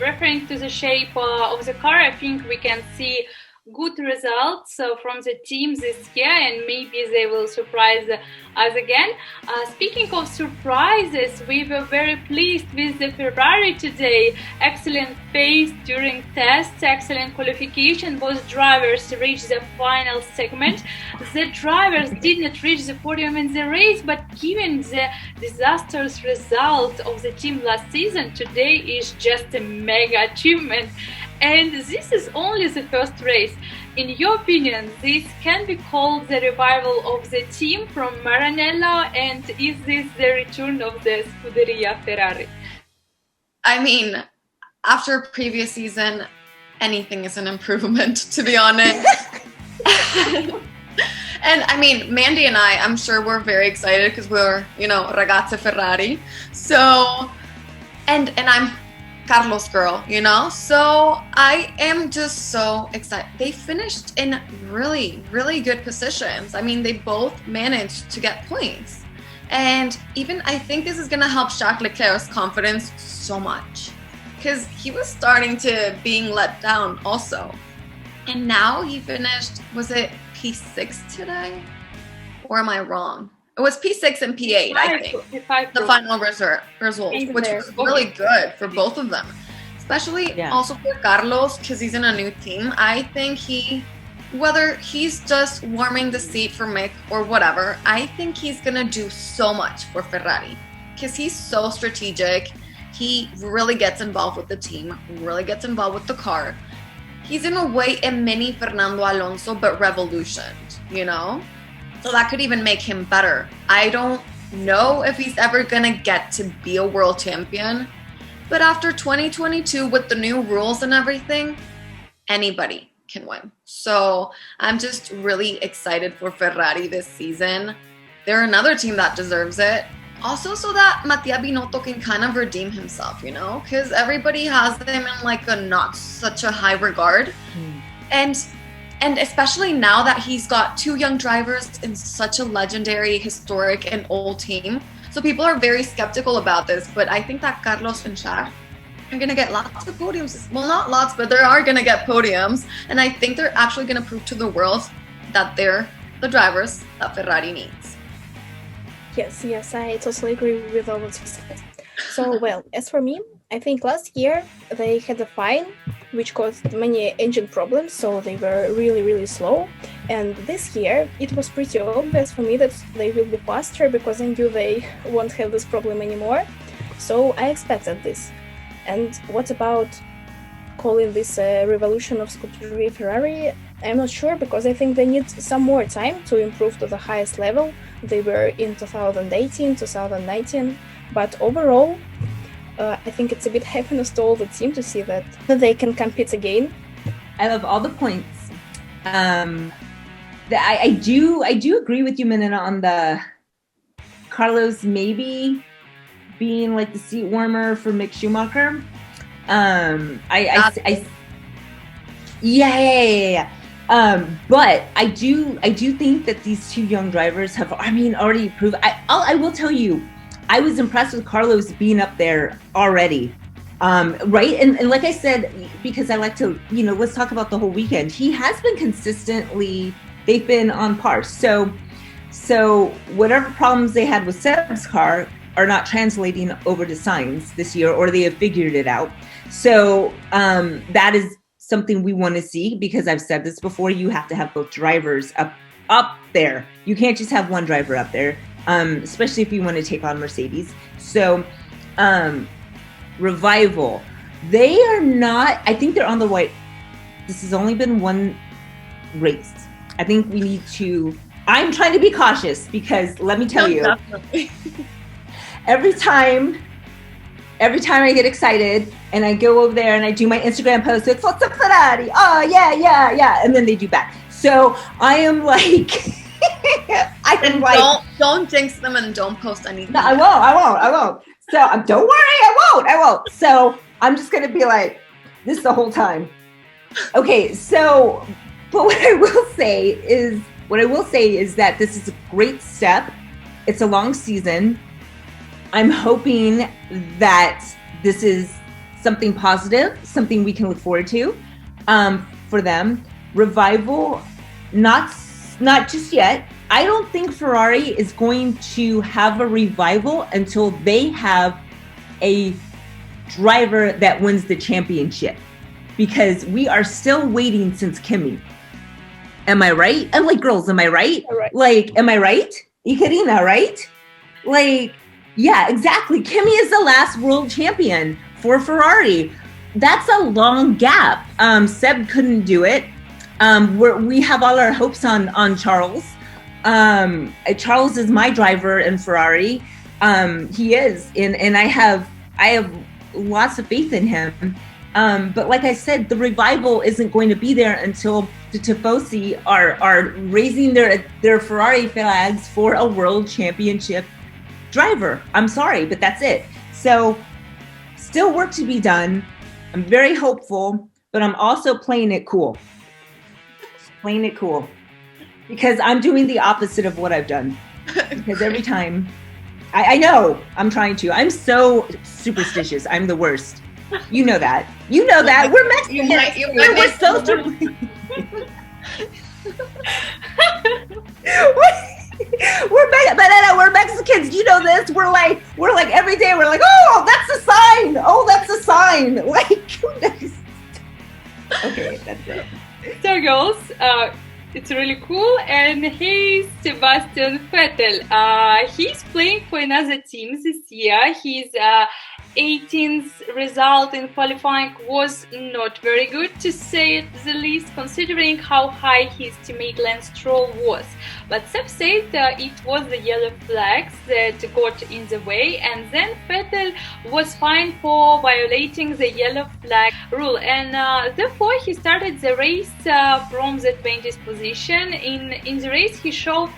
referring to the shape of the car, I think we can see good results from the team this year, and maybe they will surprise us again. Speaking of surprises, we were very pleased with the Ferrari today. Excellent pace during tests, excellent qualification. Both drivers reached the final segment. The drivers did not reach the podium in the race, but given the disastrous result of the team last season, today is just a mega achievement. And this is only the first race. In your opinion, this can be called the revival of the team from Maranello, and is this the return of the Scuderia Ferrari? I mean, after previous season, anything is an improvement, to be honest. And I mean, Mandy and I'm sure we're very excited because we're, ragazze Ferrari. So, and I'm Carlos girl, so I am just so excited. They finished in really, really good positions. I mean, they both managed to get points. And even I think this is going to help Charles Leclerc's confidence so much because he was starting to being let down also. And now he finished, was it P6 today? Or am I wrong? It was P6 and P8, I think, the final results, which was really good for both of them. Especially also for Carlos, because he's in a new team. I think whether he's just warming the seat for Mick or whatever, I think he's going to do so much for Ferrari. Because he's so strategic. He really gets involved with the team, really gets involved with the car. He's in a way a mini Fernando Alonso, but revolutioned, So that could even make him better. I don't know if he's ever going to get to be a world champion. But after 2022, with the new rules and everything, anybody can win. So I'm just really excited for Ferrari this season. They're another team that deserves it. Also so that Mattia Binotto can kind of redeem himself, Because everybody has them in like a not such a high regard. And especially now that he's got two young drivers in such a legendary, historic, and old team. So people are very skeptical about this, but I think that Carlos and Charles are going to get lots of podiums. Well, not lots, but they are going to get podiums. And I think they're actually going to prove to the world that they're the drivers that Ferrari needs. Yes, I totally agree with all what you said. So, well, as for me, I think last year they had a fine which caused many engine problems, so they were really, really slow. And this year, it was pretty obvious for me that they will be faster because I knew they won't have this problem anymore. So I expected this. And what about calling this a revolution of Scuderia Ferrari? I'm not sure because I think they need some more time to improve to the highest level they were in 2018, 2019. But overall, I think it's a bit happiness to all the team to see that they can compete again. I love all the points. I do agree with you, Manena, on the Carlos maybe being like the seat warmer for Mick Schumacher. But I do think that these two young drivers have, already proved. I will tell you, I was impressed with Carlos being up there already, right? And like I said, because I like to, let's talk about the whole weekend. He has been consistently, they've been on par. So whatever problems they had with Seb's car are not translating over to Sainz this year, or they have figured it out. So that is something we want to see, because I've said this before, you have to have both drivers up there. You can't just have one driver up there. Especially if you want to take on Mercedes. So, Revival, they are not, I think they're on the right. This has only been one race. I think we need to, I'm trying to be cautious because let me tell you, every time I get excited and I go over there and I do my Instagram post, it's Forza Ferrari. Oh, yeah. And then they do back. So I am like, don't jinx them and don't post anything. No, I won't. So don't worry, I won't. So I'm just gonna be like this the whole time. Okay, so but what I will say is that this is a great step. It's a long season. I'm hoping that this is something positive, something we can look forward to for them. Revival, not just yet. I don't think Ferrari is going to have a revival until they have a driver that wins the championship, because we are still waiting since Kimi. Am I right? I'm like, girls, am I right? Right. Like, am I right? Ekaterina, right? Like, yeah, exactly. Kimi is the last world champion for Ferrari. That's a long gap. Seb couldn't do it. We have all our hopes on Charles. Charles is my driver in Ferrari. He is, and I have lots of faith in him. But like I said, the revival isn't going to be there until the Tifosi are raising their Ferrari flags for a world championship driver. I'm sorry, but that's it. So still work to be done. I'm very hopeful, but I'm also playing it cool. Playing it cool. Because I'm doing the opposite of what I've done. Because every time, I know I'm trying to. I'm so superstitious. I'm the worst. You know that. You know that. We're Mexicans. We're so we're Mexicans. You know this. We're like every day. We're like, oh, that's a sign. Oh, that's a sign. Like, okay, that's it. So, girls, it's really cool. And here's Sebastian Vettel. He's playing for another team this year. His 18th result in qualifying was not very good, to say the least, considering how high his teammate Lance Stroll was. But Seb said it was the yellow flags that got in the way, and then Vettel was fined for violating the yellow flag rule, and therefore he started the race from the 20th position. In the race he showed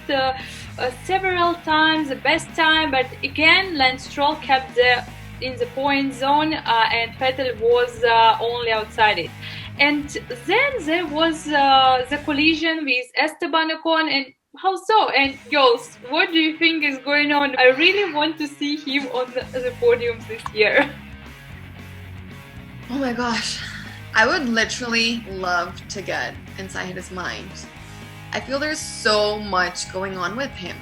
several times the best time, but again Lance Stroll kept in the point zone, and Vettel was only outside it. And then there was the collision with Esteban Ocon, and how so? And girls, what do you think is going on? I really want to see him on the podium this year. Oh my gosh, I would literally love to get inside his mind. I feel there's so much going on with him,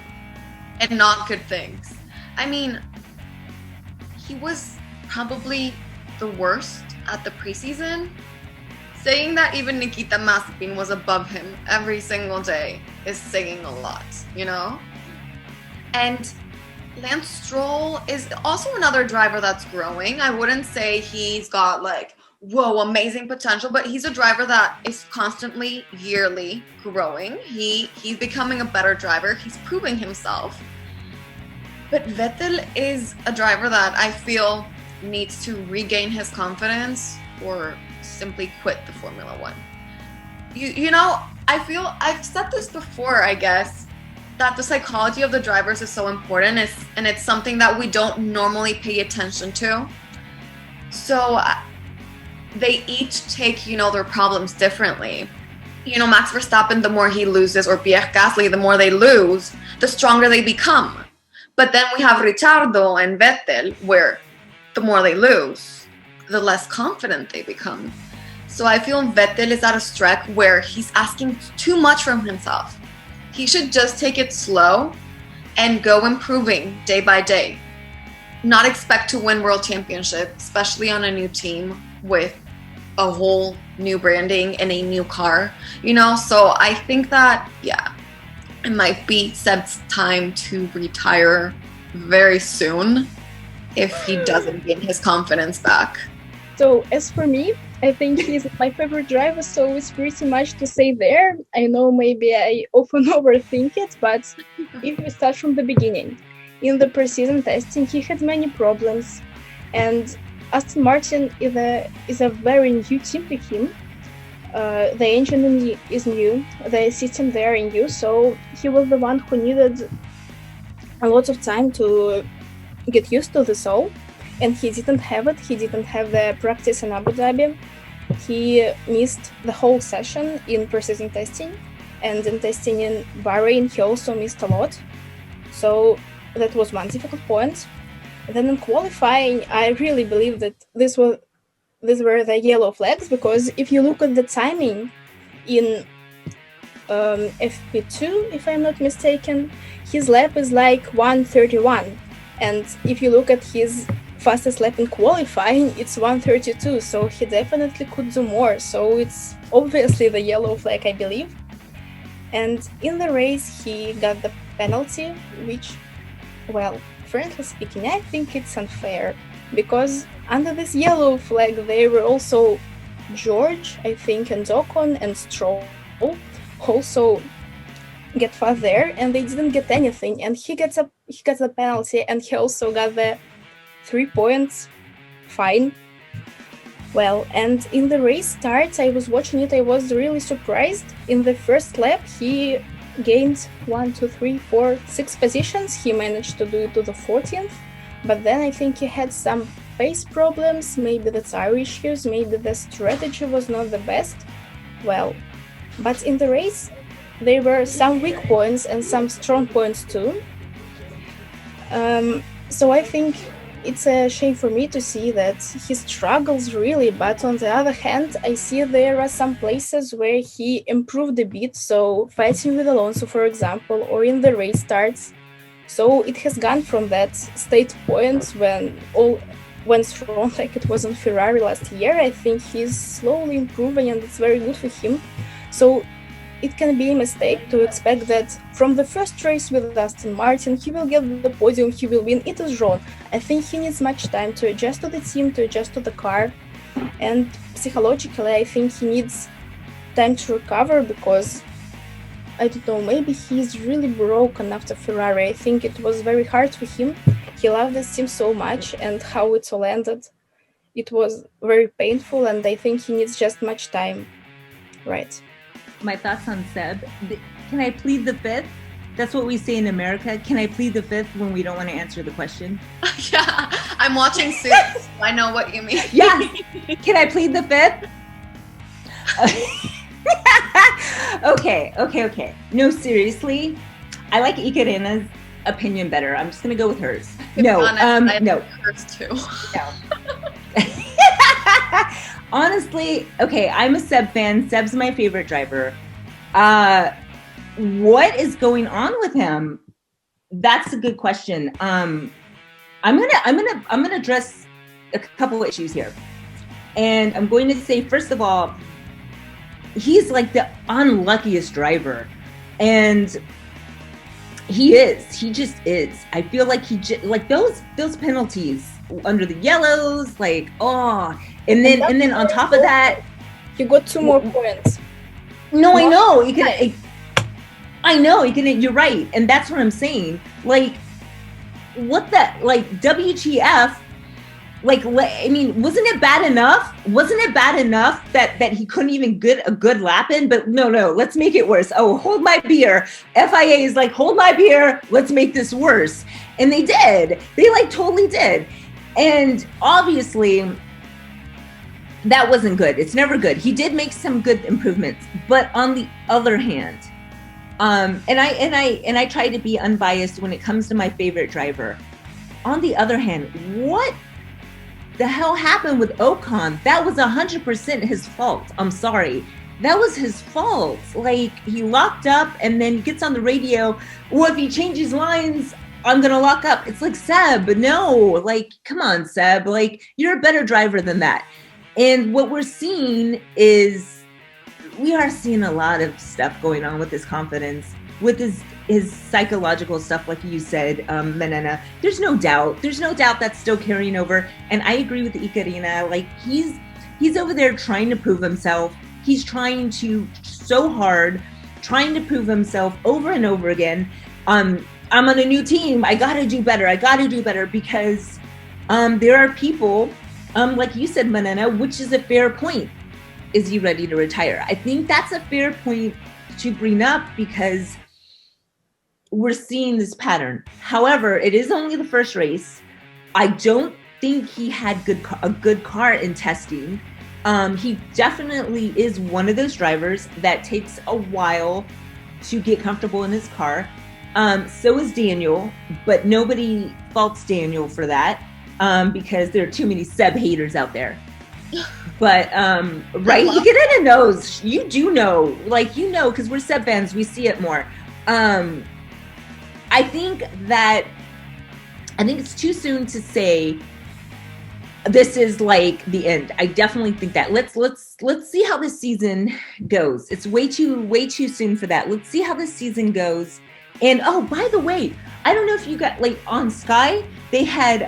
and not good things. I mean, he was probably the worst at the preseason. Saying that even Nikita Mazepin was above him every single day is saying a lot, you know? And Lance Stroll is also another driver that's growing. I wouldn't say he's got like, whoa, amazing potential, but he's a driver that is constantly, yearly growing. He's becoming a better driver. He's proving himself. But Vettel is a driver that I feel needs to regain his confidence or simply quit the Formula One. You know, I feel, I've said this before, I guess, that the psychology of the drivers is so important, and it's something that we don't normally pay attention to. So they each take, you know, their problems differently. You know, Max Verstappen, the more he loses, or Pierre Gasly, the more they lose, the stronger they become. But then we have Ricciardo and Vettel, where the more they lose, the less confident they become. So I feel Vettel is at a stretch where he's asking too much from himself. He should just take it slow and go improving day by day. Not expect to win world championship, especially on a new team with a whole new branding and a new car, you know? So I think that, yeah, it might be Seb's time to retire very soon if he doesn't gain his confidence back. So as for me, I think he's my favorite driver, so it's pretty much to say there. I know maybe I often overthink it, but if we start from the beginning, in the preseason testing he had many problems, and Aston Martin is a very new team to him. The engine is new, the system there is new, so he was the one who needed a lot of time to get used to this all, and he didn't have it. He didn't have the practice in Abu Dhabi. He missed the whole session in preseason testing, and in testing in Bahrain he also missed a lot. So that was one difficult point. And then in qualifying, I really believe that this was these were the yellow flags, because if you look at the timing in FP2, if I'm not mistaken, his lap is like 1:31, and if you look at his fastest lap in qualifying, it's 1:32, so he definitely could do more. So it's obviously the yellow flag, I believe. And in the race, he got the penalty, which, well, frankly speaking, I think it's unfair, because under this yellow flag, there were also George, I think, and Ocon and Stroll also get fast there, and they didn't get anything. And he gets a penalty, and he also got the 3 points fine. Well, and in the race start, I was watching it, I was really surprised. In the first lap, he gained 1, 2, 3, 4, 6 positions. He managed to do it to the 14th, but then I think he had some pace problems, maybe the tire issues, maybe the strategy was not the best. Well, but in the race, there were some weak points and some strong points too. So I think it's a shame for me to see that he struggles really, but on the other hand, I see there are some places where he improved a bit, so fighting with Alonso, for example, or in the race starts. So it has gone from that state points when all went wrong, like it was on Ferrari last year. I think he's slowly improving, and it's very good for him. So it can be a mistake to expect that from the first race with Aston Martin, he will get the podium, he will win. It is wrong. I think he needs much time to adjust to the team, to adjust to the car. And psychologically, I think he needs time to recover, because, I don't know, maybe he's really broken after Ferrari. I think it was very hard for him. He loved this team so much, and how it all ended, it was very painful, and I think he needs just much time. Right. My thoughts on Seb. Can I plead the fifth? That's what we say in America. Can I plead the fifth when we don't want to answer the question? Yeah, I'm watching Suits. I know what you mean. Yes. Can I plead the fifth? Okay. No, seriously. I like Ekaterina's opinion better. I'm just going to go with hers. No, no. Hers too. No. Honestly, okay, I'm a Seb fan. Seb's my favorite driver. What is going on with him? That's a good question. I'm gonna address a couple of issues here, and I'm going to say, first of all, he's like the unluckiest driver, and he just is. I feel like like those penalties under the yellows, like, oh. And then on top of that, you got 2 more points. No, I know. You're right, and that's what I'm saying. Like, what the, like, WTF? Like, I mean, wasn't it bad enough? That he couldn't even get a good lap in? But no, let's make it worse. Oh, hold my beer. FIA is like, hold my beer. Let's make this worse. And they did. They like totally did. And obviously, that wasn't good. It's never good. He did make some good improvements, but on the other hand, and I try to be unbiased when it comes to my favorite driver. On the other hand, what the hell happened with Ocon? That was 100% his fault. I'm sorry. That was his fault. Like, he locked up, and then he gets on the radio. Well, if he changes lines, I'm going to lock up. It's like, Seb, no. Like, come on, Seb. Like, you're a better driver than that. And what we're seeing is, we are seeing a lot of stuff going on with his confidence, with his psychological stuff, like you said, Manena. There's no doubt that's still carrying over. And I agree with Ekaterina. Like, he's over there trying to prove himself. He's trying so hard, trying to prove himself over and over again. I'm on a new team. I got to do better because there are people, like you said, Manena, which is a fair point. Is he ready to retire? I think that's a fair point to bring up because we're seeing this pattern. However, it is only the first race. I don't think he had a good car in testing. He definitely is one of those drivers that takes a while to get comfortable in his car. So is Daniel, but nobody faults Daniel for that because there are too many Seb haters out there. But right, you get in a nose. You do know, like, you know, because we're Seb fans, we see it more. I think it's too soon to say this is like the end. I definitely think that. Let's see how this season goes. It's way too soon for that. Let's see how this season goes. And oh, by the way, I don't know if you got, like, on Sky, they had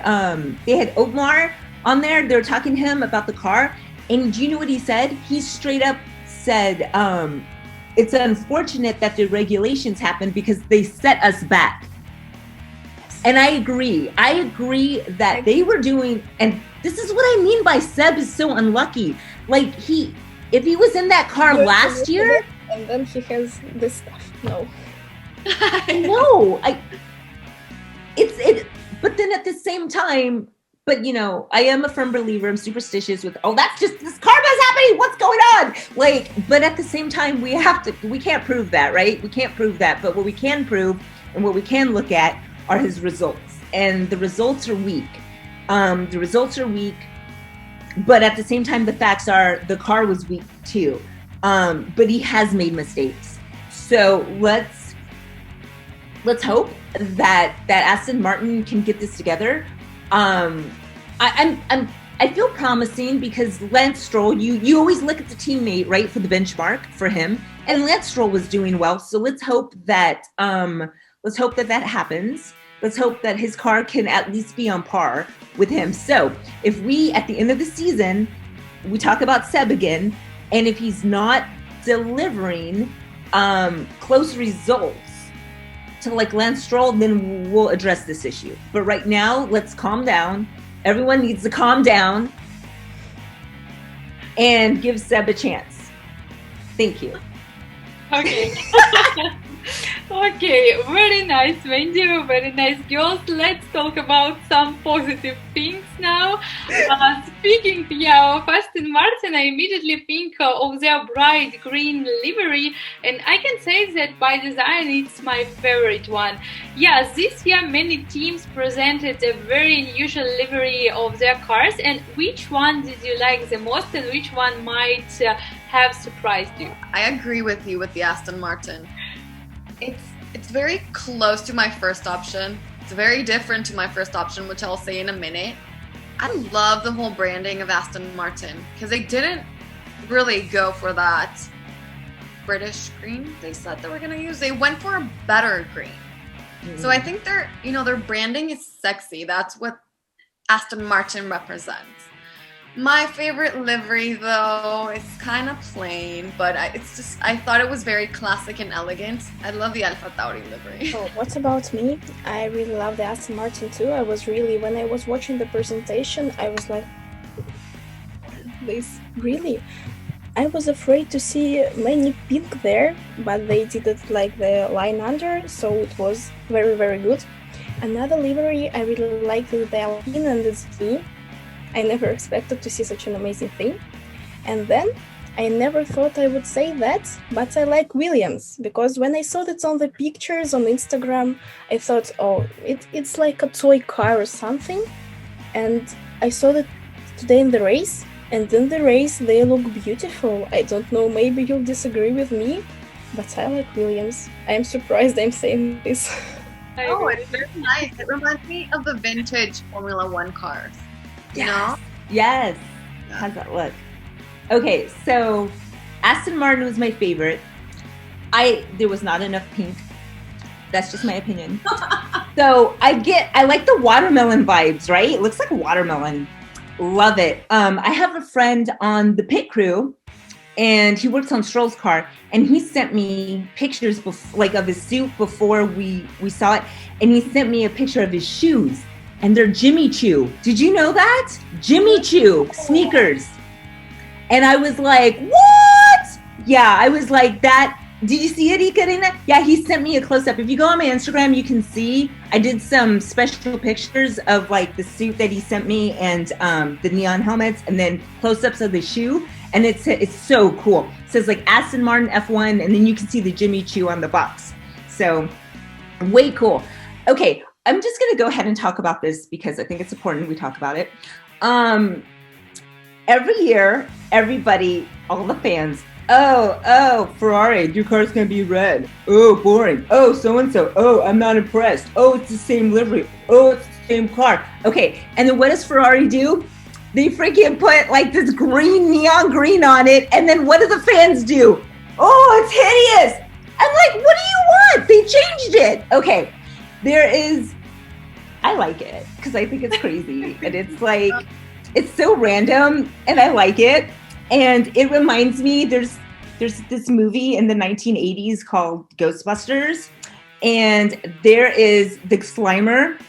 Otmar on there. They were talking to him about the car. And do you know what he said? He straight up said, it's unfortunate that the regulations happened because they set us back. And I agree that they were doing, and this is what I mean by Seb is so unlucky. Like, if he was in that car last year. And then he has this stuff. No. No, but then at the same time, but you know, I am a firm believer. I'm superstitious with, that's just, this karma's happening. What's going on? Like, but at the same time, we can't prove that, right? We can't prove that. But what we can prove and what we can look at are his results. And the results are weak. But at the same time, the facts are the car was weak too. But he has made mistakes. So let's hope that Aston Martin can get this together. I feel promising because Lance Stroll, you always look at the teammate, right, for the benchmark for him, and Lance Stroll was doing well. So let's hope that happens. Let's hope that his car can at least be on par with him. So if we, at the end of the season, we talk about Seb again, and if he's not delivering close results to like Lance Stroll, then we'll address this issue. But right now, let's calm down. Everyone needs to calm down and give Seb a chance. Thank you. Okay. Okay, very nice, Mandy, very nice, girls. Let's talk about some positive things now. Speaking of Aston Martin, I immediately think of their bright green livery, and I can say that by design it's my favorite one. Yes, this year many teams presented a very unusual livery of their cars, and which one did you like the most and which one might have surprised you? I agree with you with the Aston Martin. It's very close to my first option. It's very different to my first option, which I'll say in a minute. I love the whole branding of Aston Martin because they didn't really go for that British green they said they were going to use. They went for a better green. Mm-hmm. So I think their branding is sexy. That's what Aston Martin represents. My favorite livery, though, is kind of plain, but I thought it was very classic and elegant. I love the AlphaTauri livery. Oh, what about me? I really love the Aston Martin too. When I was watching the presentation, I was like, this really? I was afraid to see many pink there, but they did it like the line under, so it was very, very good. Another livery I really liked is the Alpine, and it's blue. I never expected to see such an amazing thing. And then I never thought I would say that, but I like Williams, because when I saw that on the pictures on Instagram, I thought, it's like a toy car or something. And I saw that today in the race, and in the race they look beautiful. I don't know, maybe you'll disagree with me, but I like Williams. I am surprised I'm saying this. Oh, it's very nice. It reminds me of the vintage Formula One cars. You know? Yes. How's that look? Okay, so Aston Martin was my favorite. There was not enough pink. That's just my opinion. So I like the watermelon vibes, right? It looks like a watermelon. Love it. I have a friend on the pit crew, and he works on Stroll's car, and he sent me pictures of his suit before we saw it, and he sent me a picture of his shoes. And they're Jimmy Choo. Did you know that? Jimmy Choo sneakers. And I was like, what? Yeah, I was like that. Did you see it, Ekaterina? Yeah, he sent me a close-up. If you go on my Instagram, you can see I did some special pictures of like the suit that he sent me and the neon helmets, and then close-ups of the shoe. And it's so cool. It says like Aston Martin F1, and then you can see the Jimmy Choo on the box. So way cool. Okay. I'm just going to go ahead and talk about this because I think it's important we talk about it. every year, everybody, all the fans, oh, Ferrari, your car's gonna be red. Oh, boring. Oh, so-and-so. Oh, I'm not impressed. Oh, it's the same livery. Oh, it's the same car. Okay, and then what does Ferrari do? They freaking put like this green, neon green on it, and then what do the fans do? Oh, it's hideous. I'm like, what do you want? They changed it. Okay, I like it because I think it's crazy, and it's like, it's so random, and I like it. And it reminds me, there's this movie in the 1980s called Ghostbusters, and there is the Slimer,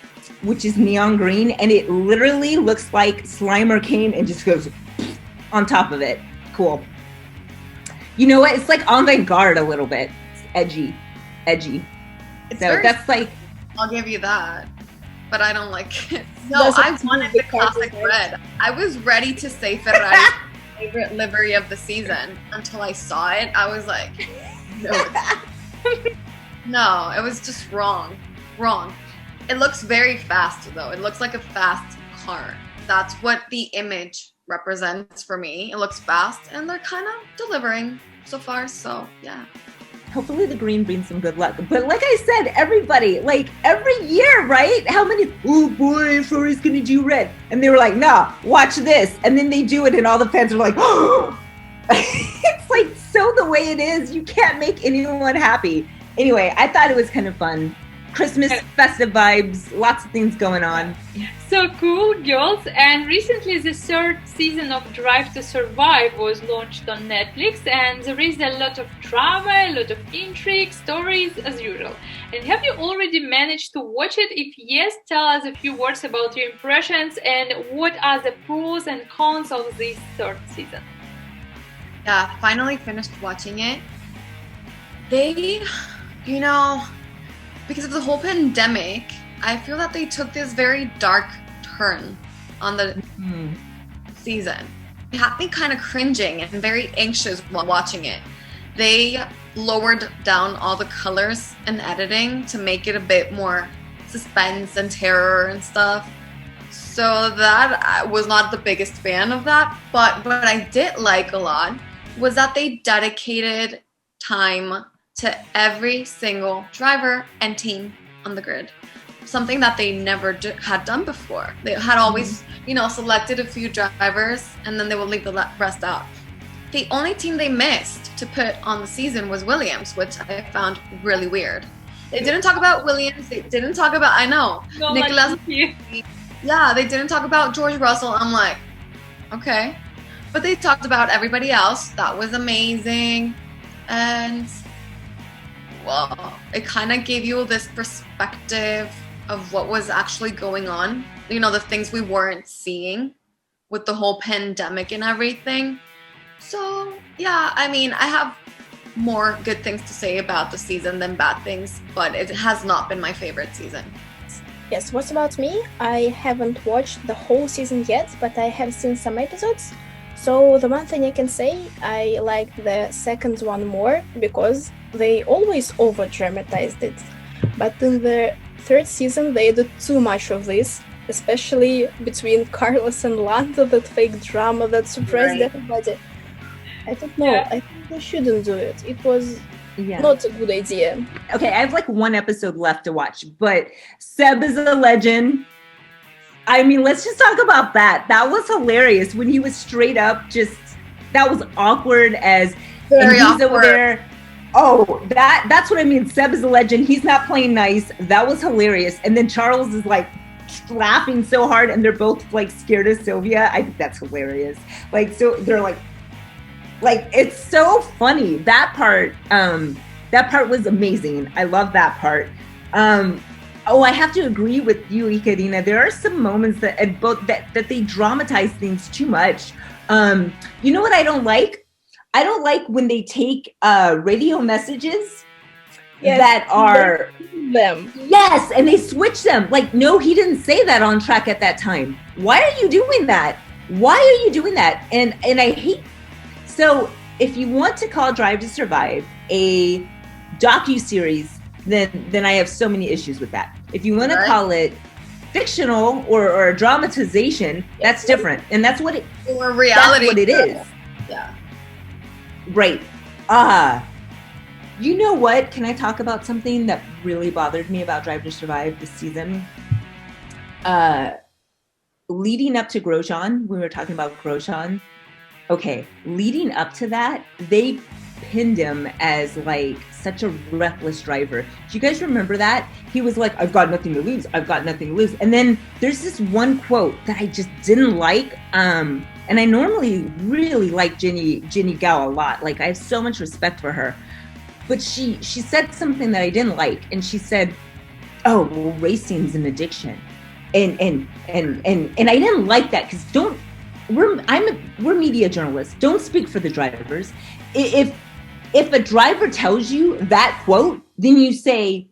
which is neon green, and it literally looks like Slimer came and just goes on top of it. Cool. You know what? It's like avant-garde a little bit. It's edgy. It's so that's like... I'll give you that. But I don't like it. No, I wanted the classic red. I was ready to say Ferrari's favorite livery of the season until I saw it. I was like, no, it was just wrong. It looks very fast though. It looks like a fast car. That's what the image represents for me. It looks fast and they're kind of delivering so far. So yeah. Hopefully the green brings some good luck. But like I said, everybody, like every year, right? How many, oh boy, Ferrari's gonna do red. And they were like, nah, watch this. And then they do it and all the fans are like, oh, it's like so the way it is. You can't make anyone happy. Anyway, I thought it was kind of fun. Christmas, festive vibes, lots of things going on. So cool, girls. And recently the third season of Drive to Survive was launched on Netflix, and there is a lot of drama, a lot of intrigue, stories as usual. And have you already managed to watch it? If yes, tell us a few words about your impressions and what are the pros and cons of this third season. Yeah, finally finished watching it. They, because of the whole pandemic, I feel that they took this very dark turn on the season. It had me kind of cringing and very anxious while watching it. They lowered down all the colors and editing to make it a bit more suspense and terror and stuff. So that I was not the biggest fan of that. But what I did like a lot was that they dedicated time to every single driver and team on the grid. Something that they never had done before. They had always, selected a few drivers and then they would leave the rest out. The only team they missed to put on the season was Williams, which I found really weird. They didn't talk about Williams. They didn't talk about, Nicholas. Yeah, they didn't talk about George Russell. I'm like, okay. But they talked about everybody else. That was amazing. And well, it kind of gave you this perspective of what was actually going on. The things we weren't seeing with the whole pandemic and everything. So, yeah, I have more good things to say about the season than bad things, but it has not been my favorite season. Yes, what about me? I haven't watched the whole season yet, but I have seen some episodes. So the one thing I can say, I liked the second one more because they always over-dramatized it. But in the third season, they did too much of this, especially between Carlos and Lando, that fake drama that surprised everybody. I don't know. Yeah. I think they shouldn't do it. It was not a good idea. Okay, I have like one episode left to watch, but Seb is a legend. Let's just talk about that. That was hilarious when he was straight up that was awkward as very and he's awkward. Over there. Oh, that's what I mean. Seb is a legend. He's not playing nice. That was hilarious. And then Charles is like laughing so hard and they're both like scared of Sylvia. I think that's hilarious. Like, so they're like it's so funny. That part was amazing. I love that part. I have to agree with you, Ekaterina. There are some moments that they dramatize things too much. You know what I don't like? I don't like when they take radio messages that are them. Yes, and they switch them. Like, no, he didn't say that on track at that time. Why are you doing that? Why are you doing that? And I hate. So if you want to call Drive to Survive a docuseries, then I have so many issues with that. If you want to call it fictional or a dramatization, that's different. And that's what it or reality. That's what it is. Yeah. Right. You know what? Can I talk about something that really bothered me about Drive to Survive this season? Leading up to Grosjean, we were talking about Grosjean. Okay, leading up to that, they pinned him as like such a reckless driver. Do you guys remember that? He was like, I've got nothing to lose. I've got nothing to lose. And then there's this one quote that I just didn't like. And I normally really like Jenny Gao a lot. Like, I have so much respect for her. But she said something that I didn't like. And she said, oh, well, racing's an addiction. And I didn't like that, because we're media journalists. Don't speak for the drivers. If a driver tells you that quote, then you say,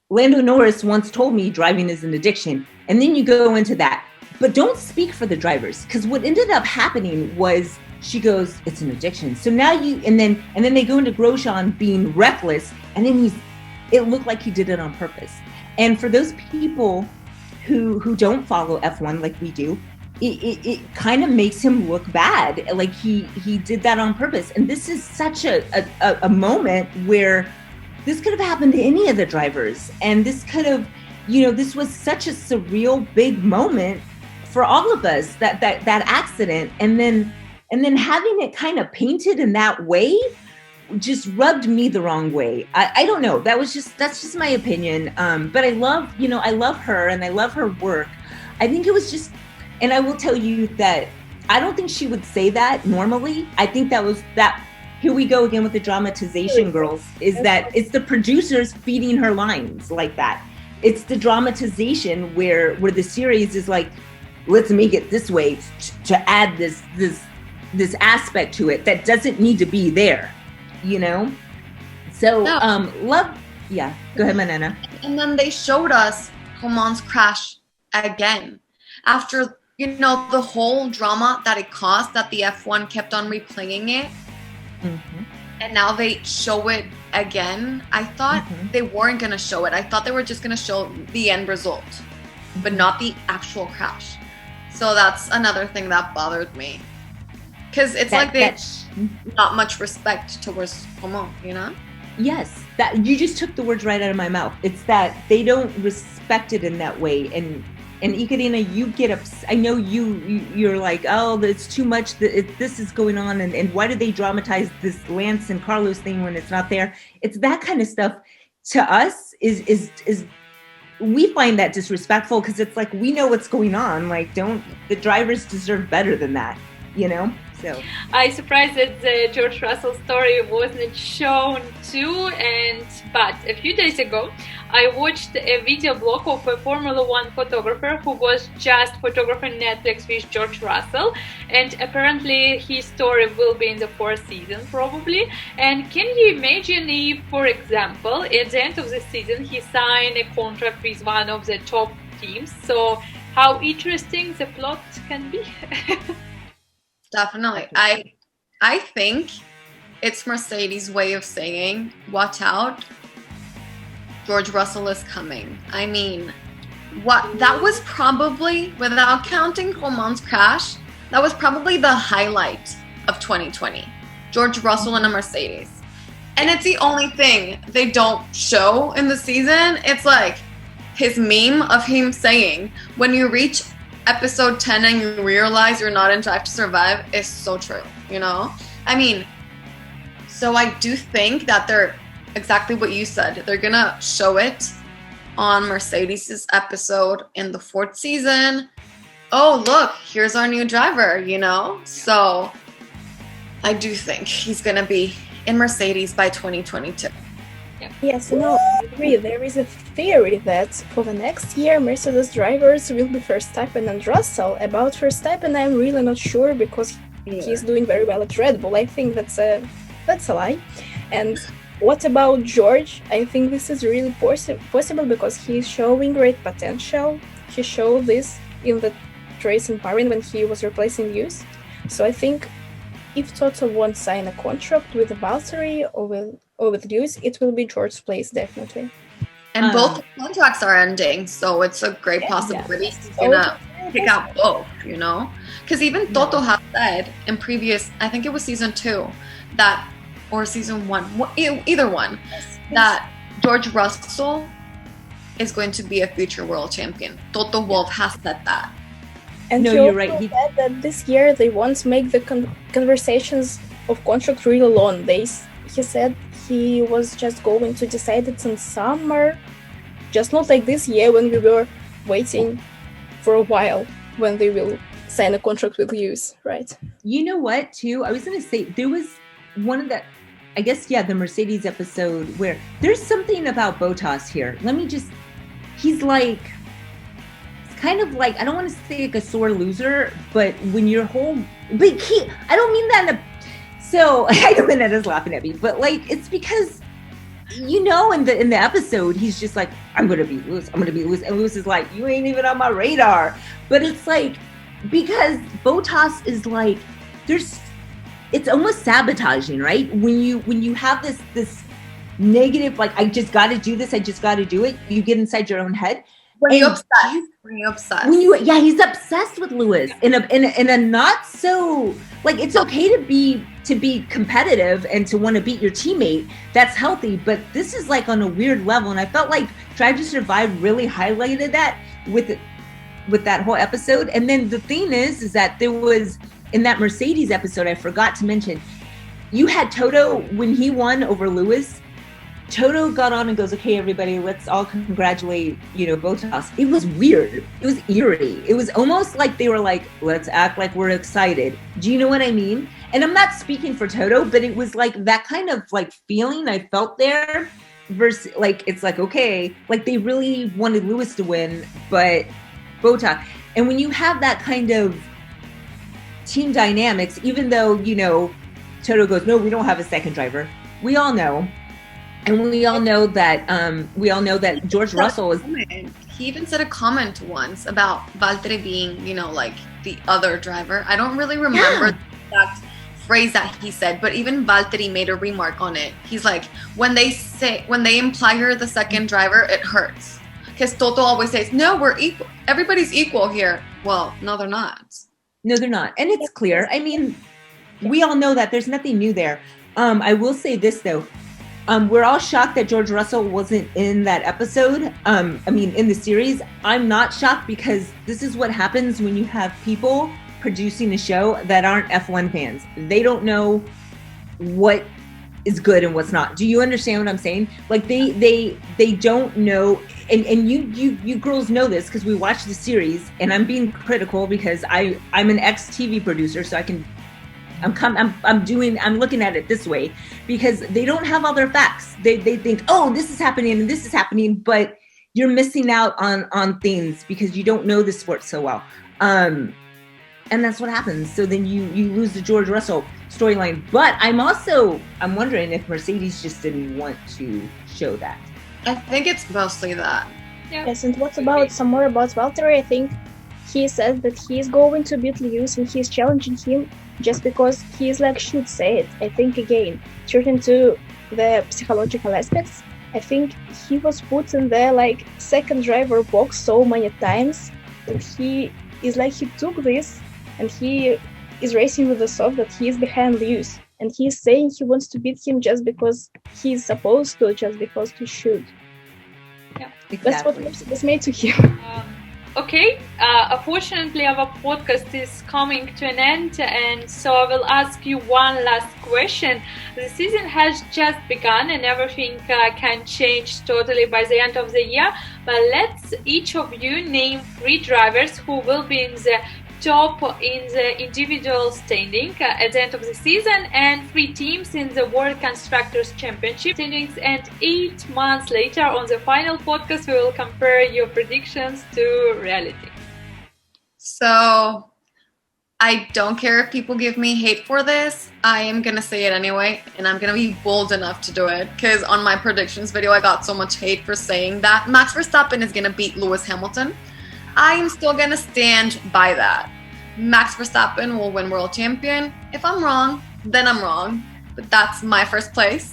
Lando Norris once told me driving is an addiction. And then you go into that. But don't speak for the drivers, because what ended up happening was she goes, it's an addiction. So now and then they go into Grosjean being reckless, and then it looked like he did it on purpose. And for those people who don't follow F1 like we do, it kind of makes him look bad. Like he did that on purpose. And this is such a moment where this could have happened to any of the drivers. And this could have, this was such a surreal, big moment for all of us, that accident. And then having it kind of painted in that way just rubbed me the wrong way. I don't know. That's just my opinion. But I love her and I love her work. I think it was just, and I will tell you that I don't think she would say that normally. I think here we go again with the dramatization, girls, is that it's the producers feeding her lines like that. It's the dramatization where the series is like, let's make it this way to add this aspect to it that doesn't need to be there, So love, yeah. Go ahead, Manena. And then they showed us Romain's crash again after the whole drama that it caused, that the F1 kept on replaying it. Mm-hmm. And now they show it again. I thought they weren't going to show it. I thought they were just going to show the end result, but not the actual crash. So that's another thing that bothered me. Because it's that's not much respect towards Romain, Yes, that you just took the words right out of my mouth. It's that they don't respect it in that way. And Ekaterina, you get upset. I know you're like, oh, it's too much. This is going on, and why did they dramatize this Lance and Carlos thing when it's not there? It's that kind of stuff. To us, is we find that disrespectful, because it's like, we know what's going on. Like, the drivers deserve better than that, So I'm surprised that the George Russell story wasn't shown too. But a few days ago, I watched a video blog of a Formula One photographer who was just photographing Netflix with George Russell, and apparently his story will be in the fourth season probably. And can you imagine if, for example, at the end of the season he signed a contract with one of the top teams? So how interesting the plot can be. Definitely. I think it's Mercedes' way of saying, watch out, George Russell is coming. I mean, that was probably, without counting Romain's crash, that was probably the highlight of 2020. George Russell in a Mercedes. And it's the only thing they don't show in the season. It's like his meme of him saying, when you reach episode 10 and you realize you're not in Drive to Survive, is so true, I mean, so I do think that they're exactly what you said. They're gonna show it on Mercedes' episode in the fourth season. Oh, look, here's our new driver, So I do think he's gonna be in Mercedes by 2022. Yes, I agree. There is a theory that for the next year, Mercedes drivers will be Verstappen and Russell. About Verstappen, I'm really not sure, because he's doing very well at Red Bull. I think that's a lie. And what about George? I think this is really possible, because he's showing great potential. He showed this in the race in Bahrain when he was replacing Lewis. So I think if Toto won't sign a contract with Valtteri or with Lewis, it will be George's place, definitely. And both the contracts are ending, so it's a great possibility he's gonna pick out both, you know? Because even Toto has said in previous, I think it was season 2, that, or season 1, either one, that George Russell is going to be a future world champion. Toto Wolff has said that. And you're right. He said that this year they won't make the conversations of contract really long. He said he was just going to decide it in summer, just not like this year when we were waiting for a while when they will sign a contract with Lewis, right? You know what, too? I was going to say, there was one of the, I guess, the Mercedes episode where there's something about Bottas here. He's like, it's kind of like, I don't want to say like a sore loser, but when your whole, I don't mean that in so I know Manena's laughing at me, but like, it's because, you know, in the episode, he's just like, I'm going to beat Lewis. And Lewis is like, you ain't even on my radar. But it's like, because Bottas is like, it's almost sabotaging, right? When you have this negative, like, I just got to do this, I just got to do it. You get inside your own head. When you're obsessed. He's obsessed with Lewis in a not so, like, it's okay to be competitive and to want to beat your teammate. That's healthy, but this is like on a weird level. And I felt like Drive to Survive really highlighted that with that whole episode. And then the thing is that there was, in that Mercedes episode, I forgot to mention, you had Toto, when he won over Lewis, Toto got on and goes, okay, everybody, let's all congratulate, Bottas. It was weird. It was eerie. It was almost like they were like, let's act like we're excited. Do you know what I mean? And I'm not speaking for Toto, but it was like that kind of like feeling I felt there versus like, it's like, okay, like they really wanted Lewis to win, but Bottas. And when you have that kind of team dynamics, even though, Toto goes, no, we don't have a second driver. We all know. And we all know that George Russell is. He even said a comment once about Valtteri being, like the other driver. I don't really remember that phrase that he said, but even Valtteri made a remark on it. He's like, when they imply you're the second driver, it hurts. Because Toto always says, no, we're equal. Everybody's equal here. Well, no, they're not. No, they're not. And it's clear. I mean, we all know that there's nothing new there. I will say this, though. We're all shocked that George Russell wasn't in that episode. In the series. I'm not shocked because this is what happens when you have people producing a show that aren't F1 fans. They don't know what is good and what's not. Do you understand what I'm saying? Like they don't know. And you girls know this because we watch the series, and I'm being critical because I'm an ex-TV producer, so I'm looking at it this way because they don't have all their facts. They think, oh, this is happening and this is happening, but you're missing out on things because you don't know the sport so well. And that's what happens. So then you lose the George Russell storyline. But I'm wondering if Mercedes just didn't want to show that. I think it's mostly that. Yeah. Yes, and what about some more about Valtteri? I think he said that he's going to beat Lewis and he's challenging him just because he's like should say it. I think again, turning to the psychological aspects, I think he was put in the like second driver box so many times that he is like he took this and he is racing with the thought that he is behind Lewis. And he's saying he wants to beat him just because he's supposed to, just because he should. Yeah, exactly. That's what Mercedes made to him. Okay, unfortunately our podcast is coming to an end, and so I will ask you one last question. The season has just begun and everything can change totally by the end of the year, but let's each of you name 3 drivers who will be in the top in the individual standing at the end of the season, and 3 teams in the World Constructors Championship standings. And 8 months later on the final podcast we will compare your predictions to reality. So I don't care if people give me hate for this. I am gonna say it anyway, and I'm gonna be bold enough to do it because on my predictions video I got so much hate for saying that Max Verstappen is gonna beat Lewis Hamilton. I am still gonna stand by that. Max Verstappen will win world champion. If I'm wrong, then I'm wrong. But that's my first place.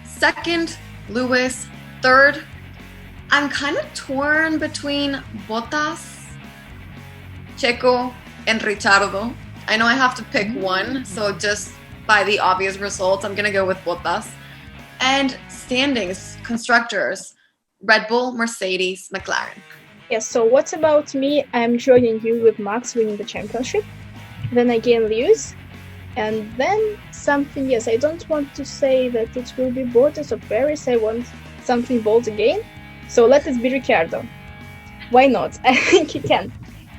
Second, Lewis. Third, I'm kind of torn between Bottas, Checo, and Ricciardo. I know I have to pick one, so just by the obvious results, I'm going to go with Bottas. And standings, constructors, Red Bull, Mercedes, McLaren. Yes, so what about me? I'm joining you with Max winning the championship. Then again, Lewis. And then something, yes, I don't want to say that it will be Bottas or Paris. I want something bold again. So let it be Ricciardo. Why not? I think he can.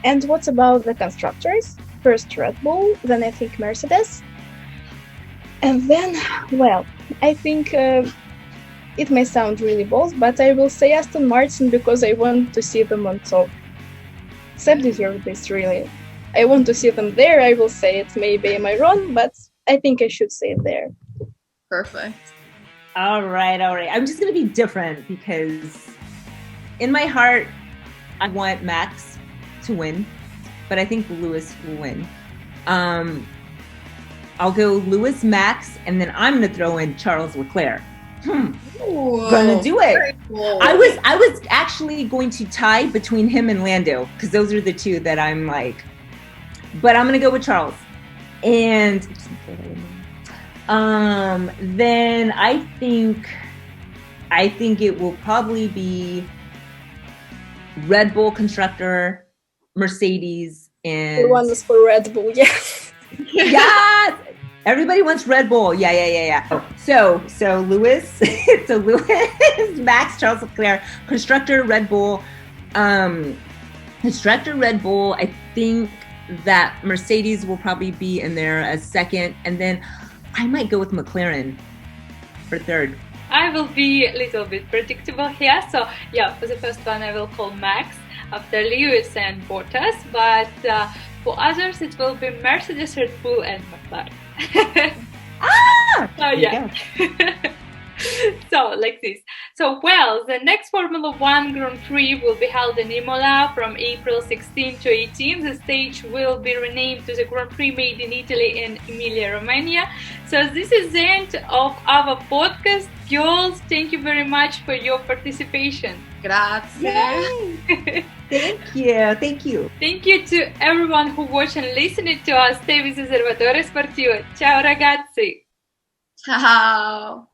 And what about the constructors? First Red Bull, then I think Mercedes. And then, well, I think it may sound really bold, but I will say Aston Martin because I want to see them on top. Seb deserves this, really. I want to see them there. I will say it. Maybe am I wrong, but I think I should say it there. Perfect. All right. I'm just going to be different because in my heart, I want Max to win, but I think Lewis will win. I'll go Lewis, Max, and then I'm going to throw in Charles Leclerc. Gonna do it. Cool. I was actually going to tie between him and Lando because those are the two that I'm like, but I'm gonna go with Charles. And then I think it will probably be Red Bull constructor, Mercedes, and Everyone was for Red Bull, yes. Yes. Everybody wants Red Bull. Yeah. So Lewis, Max, Charles Leclerc, constructor Red Bull. Constructor Red Bull, I think that Mercedes will probably be in there as second. And then I might go with McLaren for third. I will be a little bit predictable here. So yeah, for the first one I will call Max, after Lewis and Bottas. But for others it will be Mercedes, Red Bull and McLaren. So yeah. So like this. So well, the next Formula 1 Grand Prix will be held in Imola from April 16 to 18. The stage will be renamed to the Grand Prix made in Italy and Emilia-Romagna. So this is the end of our podcast. Girls, thank you very much for your participation. Grazie. Thank you. Thank you to everyone who watched and listened to us. Stay with Osservatore Sportivo. Ciao ragazzi. Ciao.